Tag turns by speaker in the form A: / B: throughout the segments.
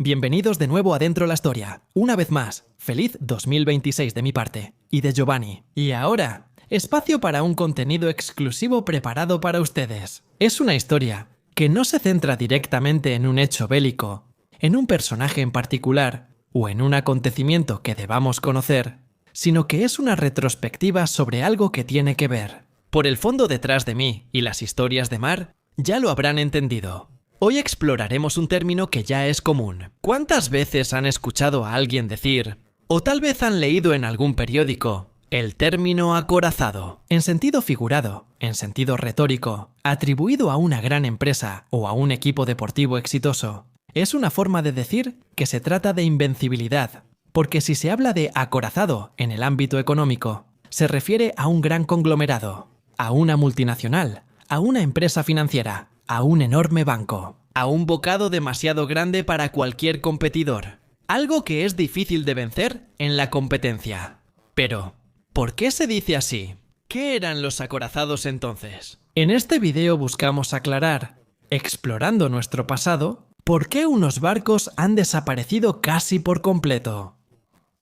A: Bienvenidos de nuevo a Dentro la Historia. Una vez más, feliz 2026 de mi parte, y de Giovanni. Y ahora, espacio para un contenido exclusivo preparado para ustedes. Es una historia que no se centra directamente en un hecho bélico, en un personaje en particular, o en un acontecimiento que debamos conocer, sino que es una retrospectiva sobre algo que tiene que ver. Por el fondo detrás de mí y las historias de mar, ya lo habrán entendido. Hoy exploraremos un término que ya es común. ¿Cuántas veces han escuchado a alguien decir, o tal vez han leído en algún periódico, el término acorazado? En sentido figurado, en sentido retórico, atribuido a una gran empresa o a un equipo deportivo exitoso, es una forma de decir que se trata de invencibilidad, porque si se habla de acorazado en el ámbito económico, se refiere a un gran conglomerado, a una multinacional, a una empresa financiera, a un enorme banco, a un bocado demasiado grande para cualquier competidor, algo que es difícil de vencer en la competencia. Pero, ¿por qué se dice así? ¿Qué eran los acorazados entonces? En este video buscamos aclarar, explorando nuestro pasado, por qué unos barcos han desaparecido casi por completo.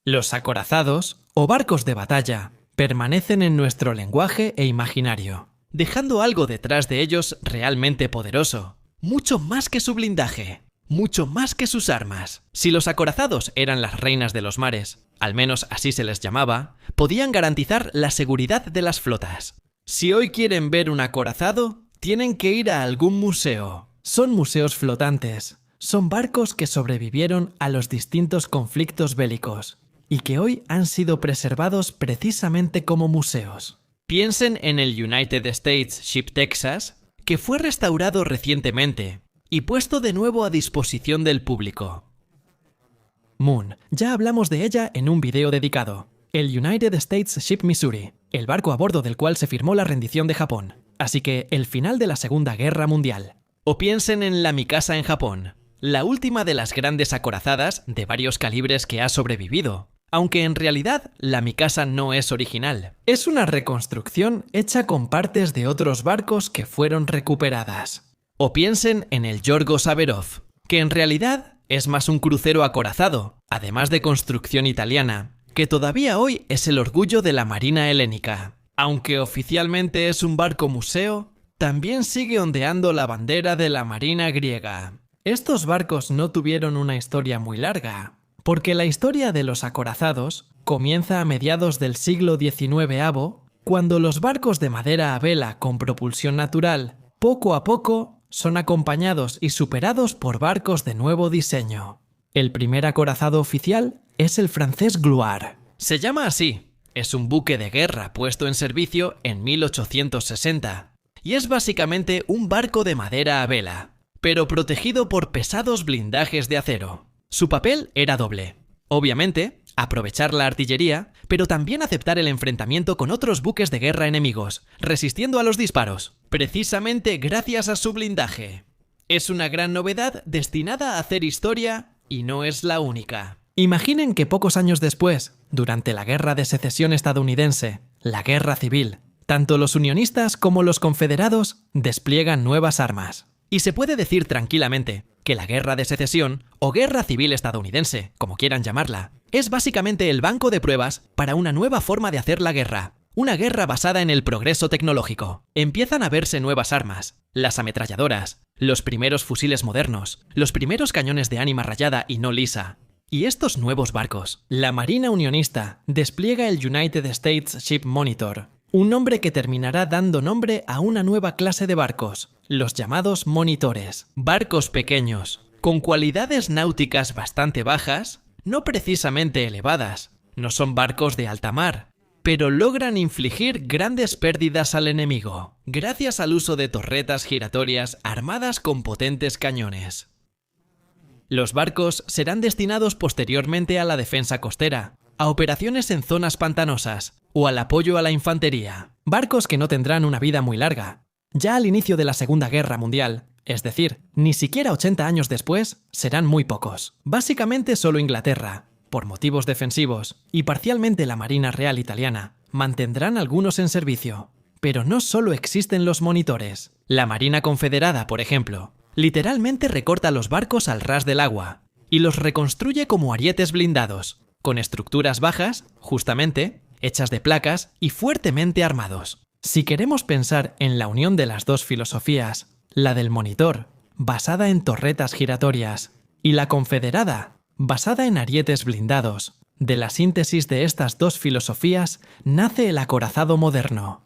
A: Los acorazados, o barcos de batalla, permanecen en nuestro lenguaje e imaginario, dejando algo detrás de ellos realmente poderoso, mucho más que su blindaje, mucho más que sus armas. Si los acorazados eran las reinas de los mares, al menos así se les llamaba, podían garantizar la seguridad de las flotas. Si hoy quieren ver un acorazado, tienen que ir a algún museo. Son museos flotantes, son barcos que sobrevivieron a los distintos conflictos bélicos y que hoy han sido preservados precisamente como museos. Piensen en el United States Ship Texas, que fue restaurado recientemente y puesto de nuevo a disposición del público. Moon, ya hablamos de ella en un video dedicado. El United States Ship Missouri, el barco a bordo del cual se firmó la rendición de Japón, así que el final de la Segunda Guerra Mundial. O piensen en la Mikasa en Japón, la última de las grandes acorazadas de varios calibres que ha sobrevivido. Aunque en realidad la Mikasa no es original. Es una reconstrucción hecha con partes de otros barcos que fueron recuperadas. O piensen en el Yorgo Saverov, que en realidad es más un crucero acorazado, además de construcción italiana, que todavía hoy es el orgullo de la Marina helénica. Aunque oficialmente es un barco museo, también sigue ondeando la bandera de la Marina griega. Estos barcos no tuvieron una historia muy larga, porque la historia de los acorazados comienza a mediados del siglo XIX, cuando los barcos de madera a vela con propulsión natural, poco a poco, son acompañados y superados por barcos de nuevo diseño. El primer acorazado oficial es el francés Gloire. Se llama así, es un buque de guerra puesto en servicio en 1860, y es básicamente un barco de madera a vela, pero protegido por pesados blindajes de acero. Su papel era doble. Obviamente, aprovechar la artillería, pero también aceptar el enfrentamiento con otros buques de guerra enemigos, resistiendo a los disparos, precisamente gracias a su blindaje. Es una gran novedad destinada a hacer historia y no es la única. Imaginen que pocos años después, durante la Guerra de Secesión estadounidense, la Guerra Civil, tanto los unionistas como los confederados despliegan nuevas armas. Y se puede decir tranquilamente que la Guerra de Secesión, o Guerra Civil estadounidense, como quieran llamarla, es básicamente el banco de pruebas para una nueva forma de hacer la guerra. Una guerra basada en el progreso tecnológico. Empiezan a verse nuevas armas, las ametralladoras, los primeros fusiles modernos, los primeros cañones de ánima rayada y no lisa. Y estos nuevos barcos, la Marina unionista despliega el United States Ship Monitor, un nombre que terminará dando nombre a una nueva clase de barcos, los llamados monitores. Barcos pequeños, con cualidades náuticas bastante bajas, no precisamente elevadas, no son barcos de alta mar, pero logran infligir grandes pérdidas al enemigo, gracias al uso de torretas giratorias armadas con potentes cañones. Los barcos serán destinados posteriormente a la defensa costera, a operaciones en zonas pantanosas o al apoyo a la infantería. Barcos que no tendrán una vida muy larga. Ya al inicio de la Segunda Guerra Mundial, es decir, ni siquiera 80 años después, serán muy pocos. Básicamente solo Inglaterra, por motivos defensivos, y parcialmente la Marina Real Italiana, mantendrán algunos en servicio. Pero no solo existen los monitores. La Marina Confederada, por ejemplo, literalmente recorta los barcos al ras del agua y los reconstruye como arietes blindados, con estructuras bajas, justamente, hechas de placas y fuertemente armados. Si queremos pensar en la unión de las dos filosofías, la del monitor, basada en torretas giratorias, y la confederada, basada en arietes blindados, de la síntesis de estas dos filosofías nace el acorazado moderno.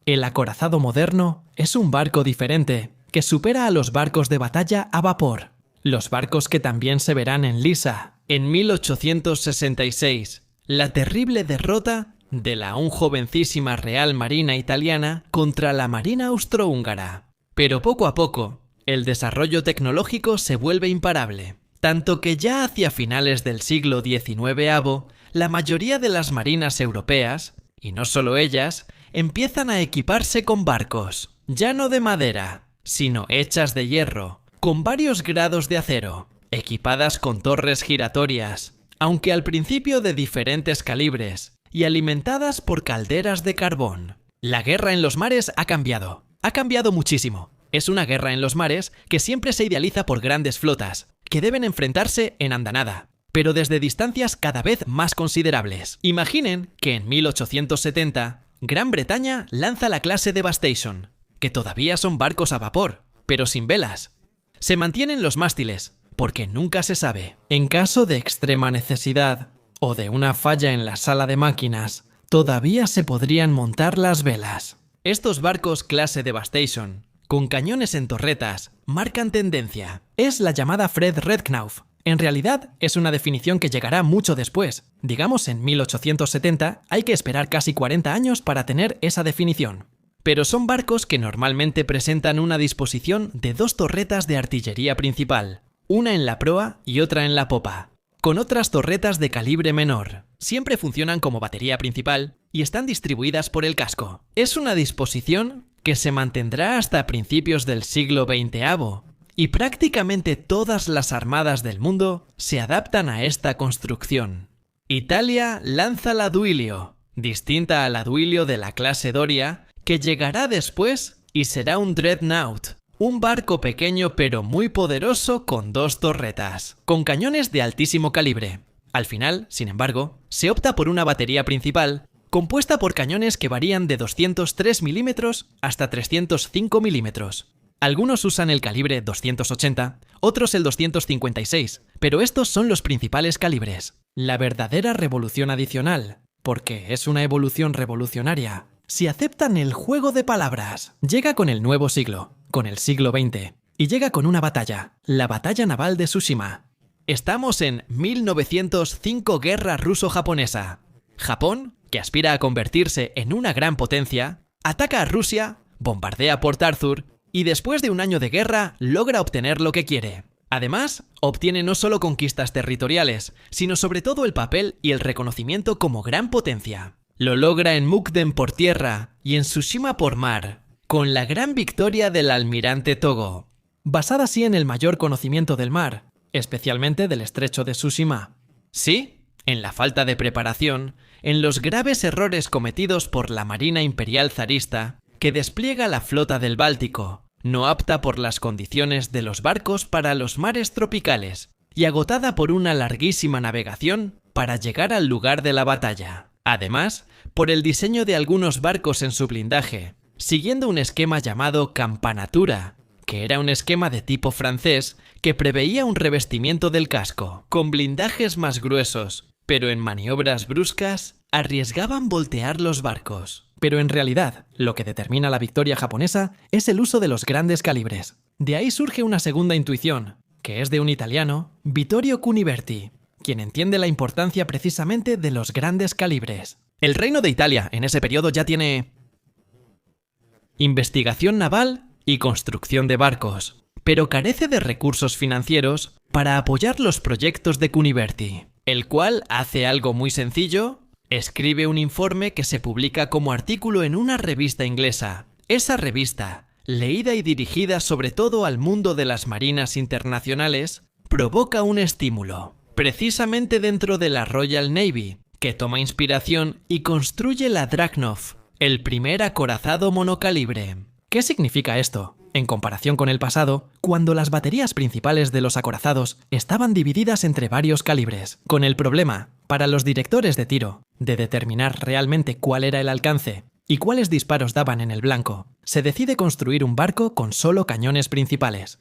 A: El acorazado moderno es un barco diferente, que supera a los barcos de batalla a vapor, los barcos que también se verán en Lisa, en 1866, la terrible derrota de la aún jovencísima Real Marina italiana contra la Marina austrohúngara. Pero poco a poco, el desarrollo tecnológico se vuelve imparable, tanto que ya hacia finales del siglo XIX, la mayoría de las marinas europeas, y no solo ellas, empiezan a equiparse con barcos, ya no de madera, sino hechas de hierro, con varios grados de acero, equipadas con torres giratorias, aunque al principio de diferentes calibres, y alimentadas por calderas de carbón. La guerra en los mares ha cambiado muchísimo. Es una guerra en los mares que siempre se idealiza por grandes flotas, que deben enfrentarse en andanada, pero desde distancias cada vez más considerables. Imaginen que en 1870, Gran Bretaña lanza la clase Devastation, que todavía son barcos a vapor, pero sin velas. Se mantienen los mástiles, porque nunca se sabe. En caso de extrema necesidad, o de una falla en la sala de máquinas, todavía se podrían montar las velas. Estos barcos clase Devastation, con cañones en torretas, marcan tendencia. Es la llamada Fred Redknauf. En realidad, es una definición que llegará mucho después. Digamos, en 1870 hay que esperar casi 40 años para tener esa definición. Pero son barcos que normalmente presentan una disposición de dos torretas de artillería principal, una en la proa y otra en la popa, con otras torretas de calibre menor. Siempre funcionan como batería principal y están distribuidas por el casco. Es una disposición que se mantendrá hasta principios del siglo XX, y prácticamente todas las armadas del mundo se adaptan a esta construcción. Italia lanza la Duilio, distinta a la Duilio de la clase Doria, que llegará después y será un Dreadnought, un barco pequeño pero muy poderoso con dos torretas, con cañones de altísimo calibre. Al final, sin embargo, se opta por una batería principal compuesta por cañones que varían de 203 mm hasta 305 mm. Algunos usan el calibre 280, otros el 256, pero estos son los principales calibres. La verdadera revolución adicional, porque es una evolución revolucionaria, si aceptan el juego de palabras, llega con el nuevo siglo, con el siglo XX, y llega con una batalla, la batalla naval de Tsushima. Estamos en 1905 guerra ruso-japonesa. Japón, que aspira a convertirse en una gran potencia, ataca a Rusia, bombardea Port Arthur y después de un año de guerra logra obtener lo que quiere. Además, obtiene no solo conquistas territoriales, sino sobre todo el papel y el reconocimiento como gran potencia. Lo logra en Mukden por tierra y en Tsushima por mar, con la gran victoria del almirante Togo, basada así en el mayor conocimiento del mar, especialmente del estrecho de Tsushima. Sí, en la falta de preparación, en los graves errores cometidos por la Marina Imperial zarista, que despliega la flota del Báltico, no apta por las condiciones de los barcos para los mares tropicales, y agotada por una larguísima navegación para llegar al lugar de la batalla. Además, por el diseño de algunos barcos en su blindaje, siguiendo un esquema llamado campanatura, que era un esquema de tipo francés que preveía un revestimiento del casco, con blindajes más gruesos, pero en maniobras bruscas arriesgaban voltear los barcos. Pero en realidad, lo que determina la victoria japonesa es el uso de los grandes calibres. De ahí surge una segunda intuición, que es de un italiano, Vittorio Cuniverti, quien entiende la importancia precisamente de los grandes calibres. El Reino de Italia en ese periodo ya tiene investigación naval y construcción de barcos, pero carece de recursos financieros para apoyar los proyectos de Cuniverti, el cual hace algo muy sencillo: escribe un informe que se publica como artículo en una revista inglesa. Esa revista, leída y dirigida sobre todo al mundo de las marinas internacionales, provoca un estímulo, precisamente dentro de la Royal Navy, que toma inspiración y construye la Dreadnought, el primer acorazado monocalibre. ¿Qué significa esto? en comparación con el pasado, cuando las baterías principales de los acorazados estaban divididas entre varios calibres, con el problema, para los directores de tiro, de determinar realmente cuál era el alcance y cuáles disparos daban en el blanco. Se decide construir un barco con solo cañones principales.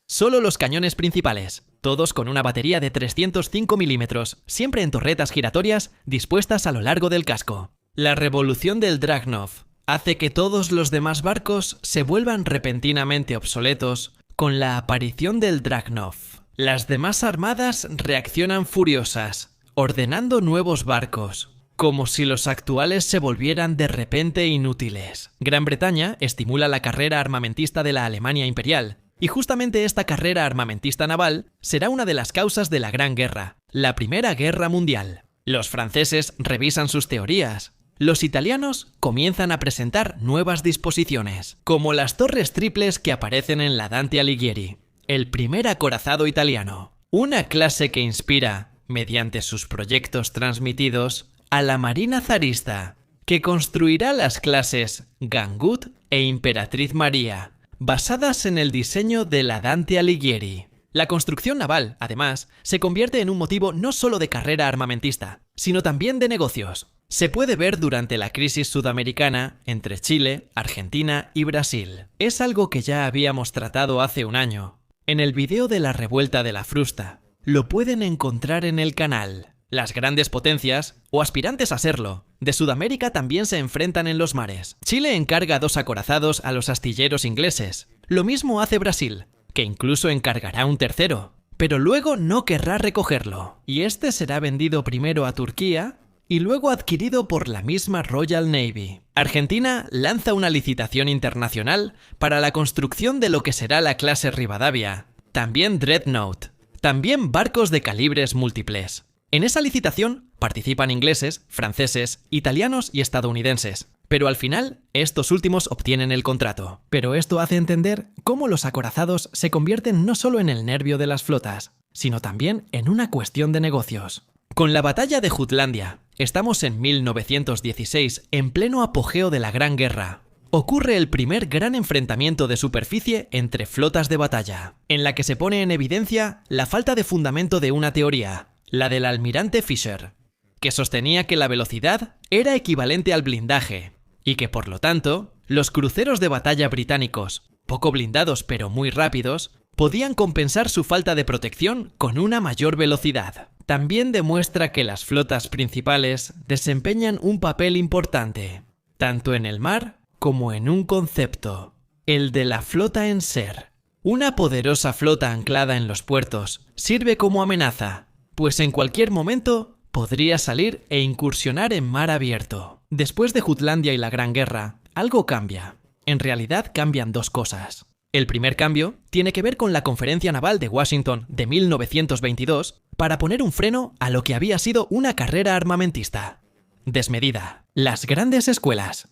A: Solo los cañones principales, todos con una batería de 305 milímetros, siempre en torretas giratorias dispuestas a lo largo del casco. La revolución del Dragunov hace que todos los demás barcos se vuelvan repentinamente obsoletos con la aparición del Dragunov. Las demás armadas reaccionan furiosas, ordenando nuevos barcos, como si los actuales se volvieran de repente inútiles. Gran Bretaña estimula la carrera armamentista de la Alemania imperial, y justamente esta carrera armamentista naval será una de las causas de la Gran Guerra, la Primera Guerra Mundial. Los franceses revisan sus teorías. Los italianos comienzan a presentar nuevas disposiciones, como las torres triples que aparecen en la Dante Alighieri, el primer acorazado italiano. Una clase que inspira, mediante sus proyectos transmitidos, a la Marina zarista, que construirá las clases Gangut e Imperatriz María, basadas en el diseño de la Dante Alighieri. La construcción naval, además, se convierte en un motivo no solo de carrera armamentista, sino también de negocios. Se puede ver durante la crisis sudamericana entre Chile, Argentina y Brasil. Es algo que ya habíamos tratado hace un año. En el video de la revuelta de la frusta, lo pueden encontrar en el canal. Las grandes potencias, o aspirantes a serlo, de Sudamérica también se enfrentan en los mares. Chile encarga 2 acorazados a los astilleros ingleses. Lo mismo hace Brasil, que incluso encargará un tercero, pero luego no querrá recogerlo. Y este será vendido primero a Turquía y luego adquirido por la misma Royal Navy. Argentina lanza una licitación internacional para la construcción de lo que será la clase Rivadavia, también Dreadnought, también barcos de calibres múltiples. En esa licitación participan ingleses, franceses, italianos y estadounidenses, pero al final estos últimos obtienen el contrato. Pero esto hace entender cómo los acorazados se convierten no solo en el nervio de las flotas, sino también en una cuestión de negocios. Con la batalla de Jutlandia, estamos en 1916, en pleno apogeo de la Gran Guerra. Ocurre el primer gran enfrentamiento de superficie entre flotas de batalla, en la que se pone en evidencia la falta de fundamento de una teoría, la del almirante Fisher, que sostenía que la velocidad era equivalente al blindaje, y que por lo tanto, los cruceros de batalla británicos, poco blindados pero muy rápidos, podían compensar su falta de protección con una mayor velocidad. También demuestra que las flotas principales desempeñan un papel importante, tanto en el mar como en un concepto, el de la flota en ser. Una poderosa flota anclada en los puertos sirve como amenaza, pues en cualquier momento podría salir e incursionar en mar abierto. Después de Jutlandia y la Gran Guerra, algo cambia. En realidad cambian 2 cosas. El primer cambio tiene que ver con la Conferencia Naval de Washington de 1922 para poner un freno a lo que había sido una carrera armamentista desmedida. Las grandes escuelas.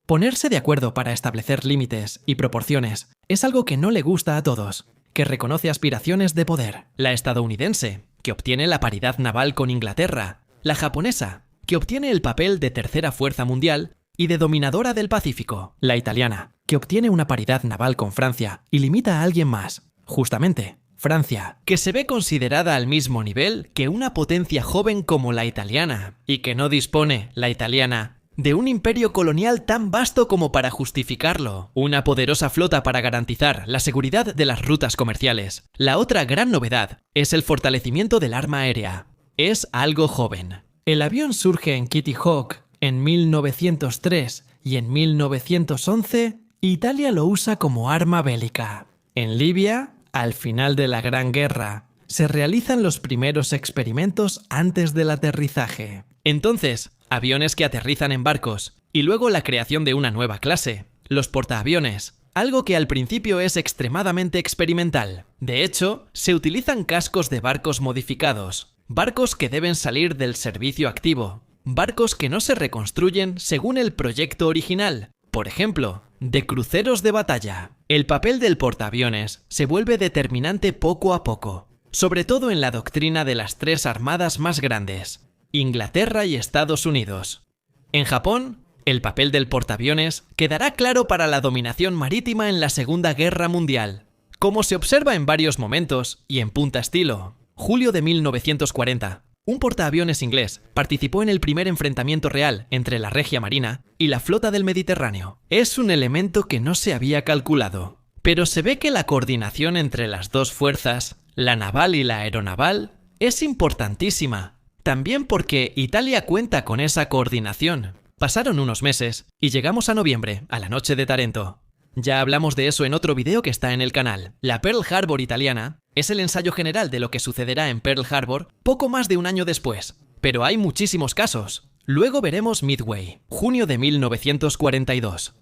A: Ponerse de acuerdo para establecer límites y proporciones es algo que no le gusta a todos, que reconoce aspiraciones de poder. La estadounidense, que obtiene la paridad naval con Inglaterra, la japonesa, que obtiene el papel de tercera fuerza mundial y de dominadora del Pacífico, la italiana, que obtiene una paridad naval con Francia y limita a alguien más, justamente, Francia, que se ve considerada al mismo nivel que una potencia joven como la italiana, y que no dispone, la italiana, de un imperio colonial tan vasto como para justificarlo, una poderosa flota para garantizar la seguridad de las rutas comerciales. La otra gran novedad es el fortalecimiento del arma aérea. Es algo joven. El avión surge en Kitty Hawk en 1903 y en 1911 Italia lo usa como arma bélica. En Libia, al final de la Gran Guerra, se realizan los primeros experimentos antes del aterrizaje. Entonces, aviones que aterrizan en barcos, y luego la creación de una nueva clase, los portaaviones, algo que al principio es extremadamente experimental. De hecho, se utilizan cascos de barcos modificados, barcos que deben salir del servicio activo, barcos que no se reconstruyen según el proyecto original, por ejemplo, de cruceros de batalla. El papel del portaaviones se vuelve determinante poco a poco, sobre todo en la doctrina de las 3 armadas más grandes, Inglaterra y Estados Unidos. En Japón, El papel del portaaviones quedará claro para la dominación marítima en la Segunda Guerra Mundial, como se observa en varios momentos y en punta estilo. Julio de 1940. Un portaaviones inglés participó en el primer enfrentamiento real entre la Regia Marina y la flota del Mediterráneo. Es un elemento que no se había calculado, pero se ve que la coordinación entre las dos fuerzas, la naval y la aeronaval, es importantísima. También porque Italia cuenta con esa coordinación. Pasaron unos meses y llegamos a noviembre, a la noche de Tarento. Ya hablamos de eso en otro video que está en el canal. La Pearl Harbor italiana es el ensayo general de lo que sucederá en Pearl Harbor poco más de un año después. Pero hay muchísimos casos. Luego veremos Midway, junio de 1942.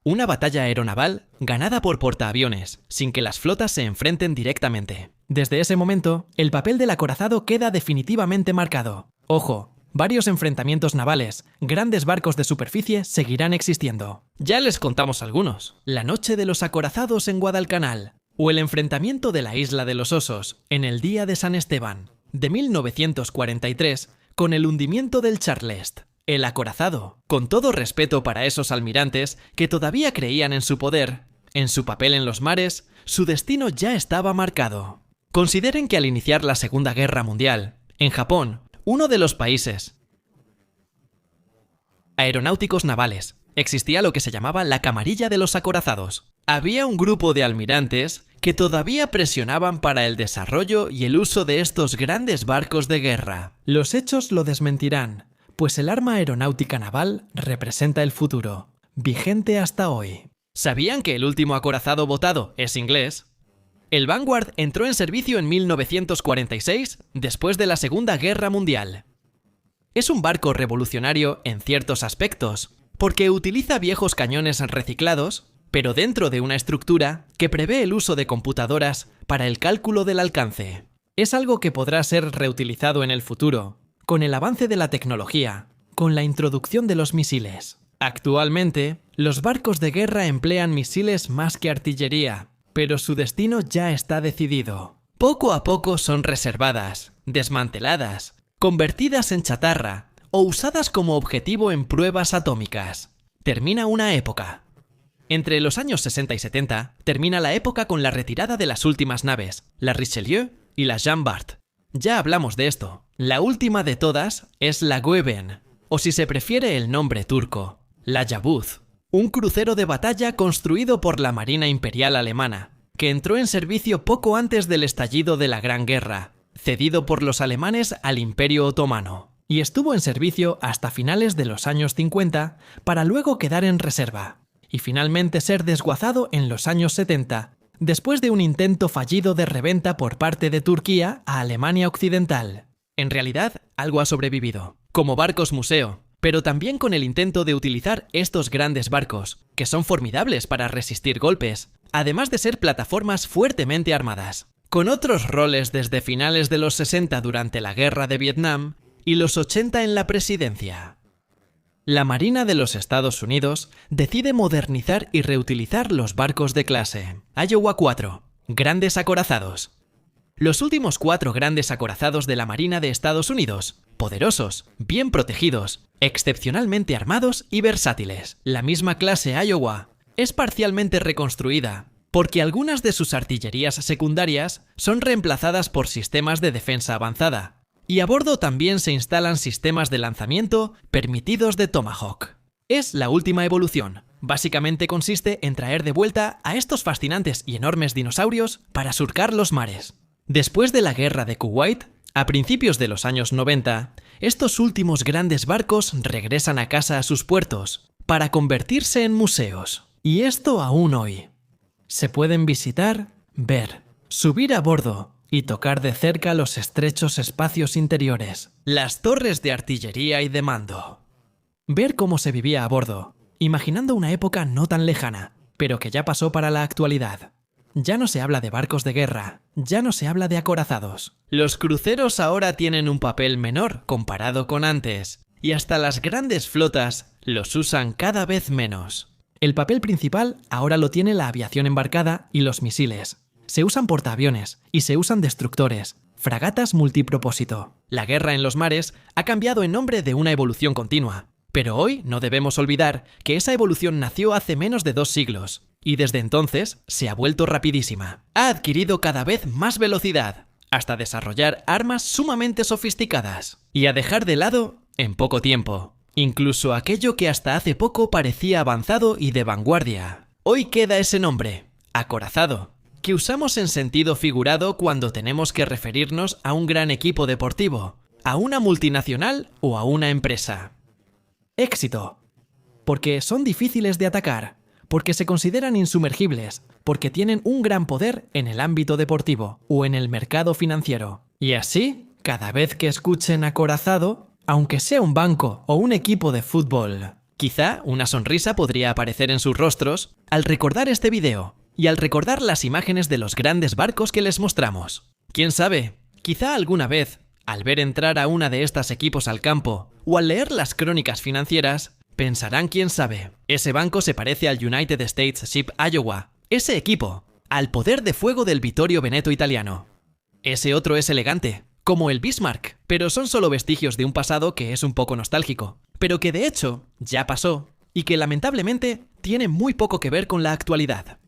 A: Una batalla aeronaval ganada por portaaviones, sin que las flotas se enfrenten directamente. Desde ese momento, el papel del acorazado queda definitivamente marcado. Ojo, varios enfrentamientos navales, grandes barcos de superficie seguirán existiendo. Ya les contamos algunos. La noche de los acorazados en Guadalcanal, o el enfrentamiento de la Isla de los Osos, en el día de San Esteban, de 1943, con el hundimiento del Charlest. El acorazado, con todo respeto para esos almirantes que todavía creían en su poder, en su papel en los mares, su destino ya estaba marcado. Consideren que al iniciar la Segunda Guerra Mundial, en Japón, uno de los países aeronáuticos navales, existía lo que se llamaba la camarilla de los acorazados. Había un grupo de almirantes que todavía presionaban para el desarrollo y el uso de estos grandes barcos de guerra. Los hechos lo desmentirán, pues el arma aeronáutica naval representa el futuro, vigente hasta hoy. ¿Sabían que el último acorazado votado es inglés? El Vanguard entró en servicio en 1946, después de la Segunda Guerra Mundial. Es un barco revolucionario en ciertos aspectos, porque utiliza viejos cañones reciclados, pero dentro de una estructura que prevé el uso de computadoras para el cálculo del alcance. Es algo que podrá ser reutilizado en el futuro, con el avance de la tecnología, con la introducción de los misiles. Actualmente, los barcos de guerra emplean misiles más que artillería, pero su destino ya está decidido. Poco a poco son reservadas, desmanteladas, convertidas en chatarra o usadas como objetivo en pruebas atómicas. Termina una época. Entre los años 60 y 70 termina la época con la retirada de las últimas naves, la Richelieu y la Jean Bart. Ya hablamos de esto. La última de todas es la Goeben, o si se prefiere el nombre turco, la Yavuz. Un crucero de batalla construido por la Marina Imperial Alemana, que entró en servicio poco antes del estallido de la Gran Guerra, cedido por los alemanes al Imperio Otomano, y estuvo en servicio hasta finales de los años 50 para luego quedar en reserva, y finalmente ser desguazado en los años 70, después de un intento fallido de reventa por parte de Turquía a Alemania Occidental. En realidad, algo ha sobrevivido, como barcos museo, pero también con el intento de utilizar estos grandes barcos, que son formidables para resistir golpes, además de ser plataformas fuertemente armadas, con otros roles desde finales de los 60 durante la Guerra de Vietnam y los 80 en la presidencia. La Marina de los Estados Unidos decide modernizar y reutilizar los barcos de clase. Iowa 4. Grandes acorazados. Los últimos 4 grandes acorazados de la Marina de Estados Unidos, poderosos, bien protegidos, excepcionalmente armados y versátiles. La misma clase Iowa es parcialmente reconstruida, porque algunas de sus artillerías secundarias son reemplazadas por sistemas de defensa avanzada, y a bordo también se instalan sistemas de lanzamiento permitidos de Tomahawk. Es la última evolución. Básicamente consiste en traer de vuelta a estos fascinantes y enormes dinosaurios para surcar los mares. Después de la guerra de Kuwait, a principios de los años 90, estos últimos grandes barcos regresan a casa a sus puertos para convertirse en museos. Y esto aún hoy. Se pueden visitar, ver, subir a bordo y tocar de cerca los estrechos espacios interiores, las torres de artillería y de mando. Ver cómo se vivía a bordo, imaginando una época no tan lejana, pero que ya pasó para la actualidad. Ya no se habla de barcos de guerra, ya no se habla de acorazados. Los cruceros ahora tienen un papel menor comparado con antes, y hasta las grandes flotas los usan cada vez menos. El papel principal ahora lo tiene la aviación embarcada y los misiles. Se usan portaaviones y se usan destructores, fragatas multipropósito. La guerra en los mares ha cambiado en nombre de una evolución continua, Pero hoy no debemos olvidar que esa evolución nació hace menos de 2 siglos, y desde entonces se ha vuelto rapidísima. Ha adquirido cada vez más velocidad, hasta desarrollar armas sumamente sofisticadas, y a dejar de lado, en poco tiempo, incluso aquello que hasta hace poco parecía avanzado y de vanguardia. Hoy queda ese nombre, acorazado, que usamos en sentido figurado cuando tenemos que referirnos a un gran equipo deportivo, a una multinacional o a una empresa. Éxito. Porque son difíciles de atacar, porque se consideran insumergibles, porque tienen un gran poder en el ámbito deportivo o en el mercado financiero. Y así, cada vez que escuchen acorazado, aunque sea un banco o un equipo de fútbol, quizá una sonrisa podría aparecer en sus rostros al recordar este video y al recordar las imágenes de los grandes barcos que les mostramos. ¿Quién sabe? Quizá alguna vez, al ver entrar a una de estas equipos al campo o al leer las crónicas financieras, pensarán, quién sabe, ese banco se parece al United States Ship Iowa, ese equipo, al poder de fuego del Vittorio Veneto italiano. Ese otro es elegante, como el Bismarck, pero son solo vestigios de un pasado que es un poco nostálgico, pero que de hecho ya pasó y que lamentablemente tiene muy poco que ver con la actualidad.